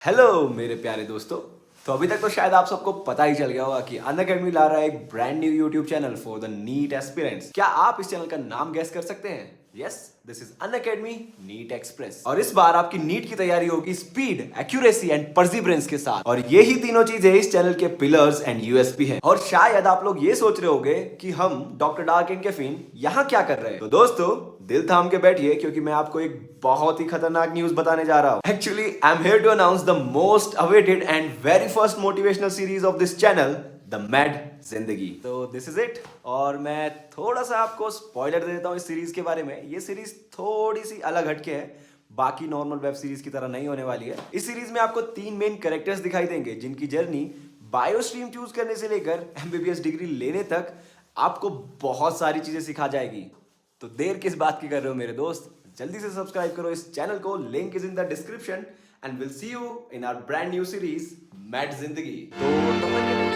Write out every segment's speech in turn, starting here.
Hello मेरे प्यारे दोस्तों। तो अभी तक तो शायद आप सबको पता ही चल गया होगा कि अनअकैडमी ला रहा है एक brand new YouTube channel for the NEET aspirants. क्या आप इस चैनल का नाम गैस कर सकते हैं? Yes, this is Unacademy NEET express. और इस बार आपकी नीट की तैयारी होगी स्पीड, एक्यूरेसी एंड परसिवरेंस के साथ। और ये ही तीनों चीजें इस चैनल के पिलर्स एंड यूएसपी हैं। और शायद आप लोग ये सोच रहे होंगे कि हम डॉक्टर डार्क एंड कैफीन यहाँ क्या कर रहे हैं। तो दोस्तों दिल थाम के बैठिए, क्योंकि मैं आपको एक बहुत ही खतरनाक न्यूज बताने जा रहा हूं। Actually I am here to announce the most awaited and very first motivational series of this channel, the mad जिंदगी। तो दिस इज इट। और मैं थोड़ा सा आपको स्पॉइलर दे देता हूँ इस सीरीज के बारे में। ये सीरीज थोड़ी सी अलग हटके है, बाकी नॉर्मल वेब सीरीज की तरह नहीं होने वाली है। इस सीरीज में आपको 3 मेन कैरेक्टर्स दिखाई देंगे, जिनकी जर्नी बायो स्ट्रीम चूज करने से लेकर एमबीबीएस डिग्री लेने तक आपको बहुत सारी चीजें सिखा जाएगी। तो देर किस बात की कर रहे हो मेरे दोस्त, जल्दी से सब्सक्राइब करो इस चैनल को। Link is in the description and will see you in our brand new series mad जिंदगी। तो तब तक के लिए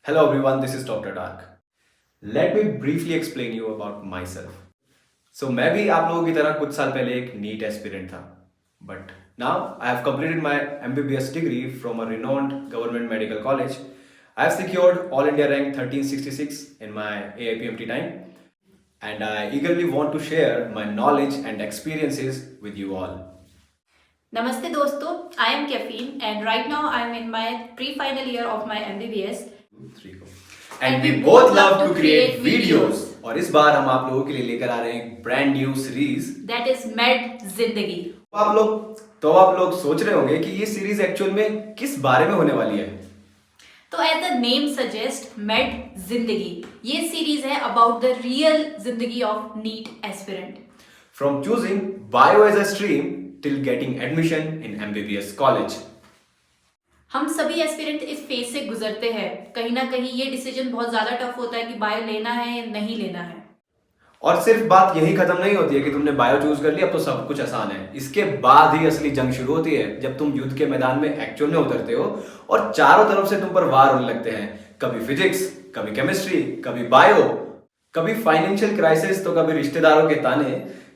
Hello everyone, this is Dr. Dark. Let me briefly explain you about myself. So मैं भी आप लोगों की तरह कुछ साल पहले एक नीट एस्पिरेंट था, but now I have completed my MBBS degree from a renowned government medical college. I have secured All India rank 1366 in my AIPMT time, and I eagerly want to share my knowledge and experiences with you all. Namaste दोस्तों, I am Caffeine and right now I am in my pre-final year of my MBBS. 3 go. And we both love to create videos. और इस बार हम आप लोगों के लिए लेकर आ रहे हैं एक brand new series That is Med जिंदगी। आप लोग सोच रहे होंगे कि ये सीरीज एक्चुअल में किस बारे में होने वाली है। तो as the name suggest mad जिंदगी, ये सीरीज है अबाउट द रियल जिंदगी of NEET aspirant. From choosing bio as a stream till getting admission in MBBS college. हम सभी एस्पिरेंट इस फेज से गुजरते हैं। कहीं ना कहीं ये डिसीजन बहुत ज्यादा टफ होता है कि बायो लेना है या नहीं लेना है। और सिर्फ बात यही खत्म नहीं होती है कि तुमने बायो चूज कर लिया अब तो सब कुछ आसान है। इसके बाद ही असली जंग शुरू होती है, जब तुम युद्ध के मैदान में एक्चुअल में उतरते हो और चारों तरफ से तुम पर वार होने लगते हैं। कभी फिजिक्स, कभी केमिस्ट्री, कभी बायो, कभी फाइनेंशियल क्राइसिस, तो कभी रिश्तेदारों के ताने,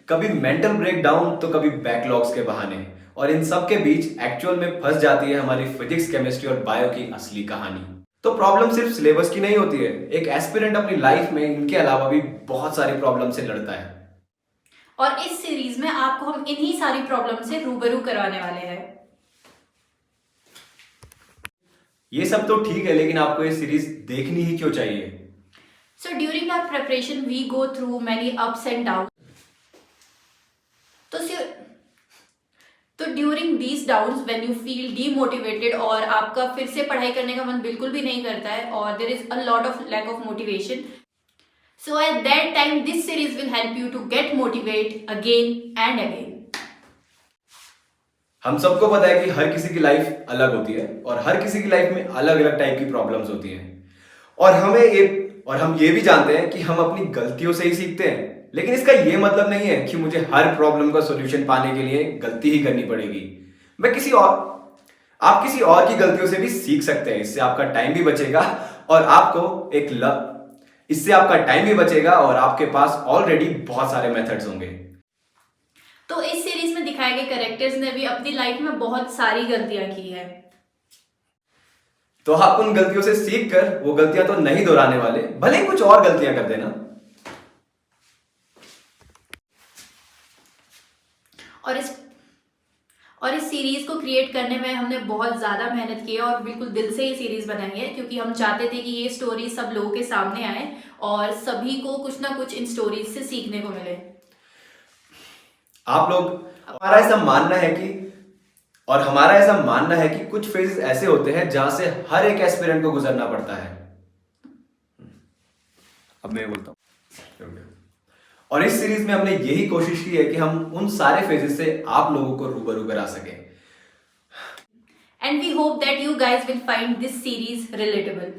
कभी मेंटल ब्रेकडाउन, तो कभी बैकलॉग्स के बहाने। और इन सब के बीच एक्चुअल में फंस जाती है हमारी फिजिक्स, केमिस्ट्री और बायो की असली कहानी। तो प्रॉब्लम सिर्फ सिलेबस की नहीं होती है। एक एस्पिरेंट अपनी लाइफ में इनके अलावा भी बहुत सारी प्रॉब्लम से लड़ता है। और इस सीरीज में आपको हम इन्हीं सारी प्रॉब्लम से रूबरू करवाने वाले हैं। ये सब तो ठीक है, लेकिन आपको ये सीरीज देखनी ही क्यों चाहिए? So during our preparation we go through many ups and downs. तो during these downs when you feel demotivated और आपका फिर से पढ़ाई करने का मन बिल्कुल भी नहीं करता है और there is a lot of lack of motivation, so at that time this series will help you to get motivate again and again. हम सबको पता है कि हर किसी की लाइफ अलग होती है और हर किसी की लाइफ में अलग अलग टाइप की प्रॉब्लम्स होती हैं। और हम ये भी जानते हैं कि हम अपनी गलतियों से ही सीखते हैं। लेकिन इसका ये मतलब नहीं है कि मुझे हर प्रॉब्लम का सॉल्यूशन पाने के लिए गलती ही करनी पड़ेगी। आप किसी और की गलतियों से भी सीख सकते हैं। इससे आपका टाइम भी बचेगा और आपके पास ऑलरेडी बहुत सारे मेथड्स होंगे। तो इस सीरीज में दिखाए गए कैरेक्टर्स ने भी अपनी लाइफ में बहुत सारी गलतियां की है। तो आप उन गलतियों से सीख कर वो गलतियां तो नहीं दोहराने वाले, भले ही कुछ और गलतियां कर देना। और इस सीरीज को क्रिएट करने में हमने बहुत ज़्यादा मेहनत की है और बिल्कुल दिल से ये सीरीज बनाई है, क्योंकि हम चाहते थे कि ये स्टोरी सब लोगों के सामने आए और सभी को कुछ ना कुछ इन स्टोरीज से सीखने को मिले। हमारा ऐसा मानना है कि कुछ फेजेस ऐसे होते हैं जहां से हर एक एस्पिरेंट को गुजरना पड़ता है। अब मैं बोलता हूं। और इस सीरीज में हमने यही कोशिश की है कि हम उन सारे फेजेस से आप लोगों को रूबरू करा सकें। And we hope that you guys will find this series relatable.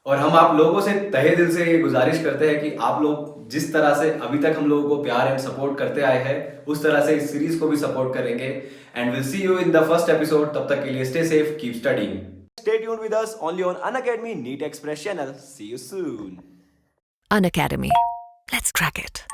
और हम आप लोगों से तहे दिल से ये गुजारिश करते हैं कि आप लोग जिस तरह से अभी तक हम लोगों को प्यार एंड सपोर्ट करते आए हैं, उस तरह से इस सीरीज को भी सपोर्ट करेंगे। And will see you in the first episode. तब तक के लिए stay safe, keep studying. Stay tuned with us only on Unacademy NEET Express channel. See you soon. Unacademy. Let's crack it.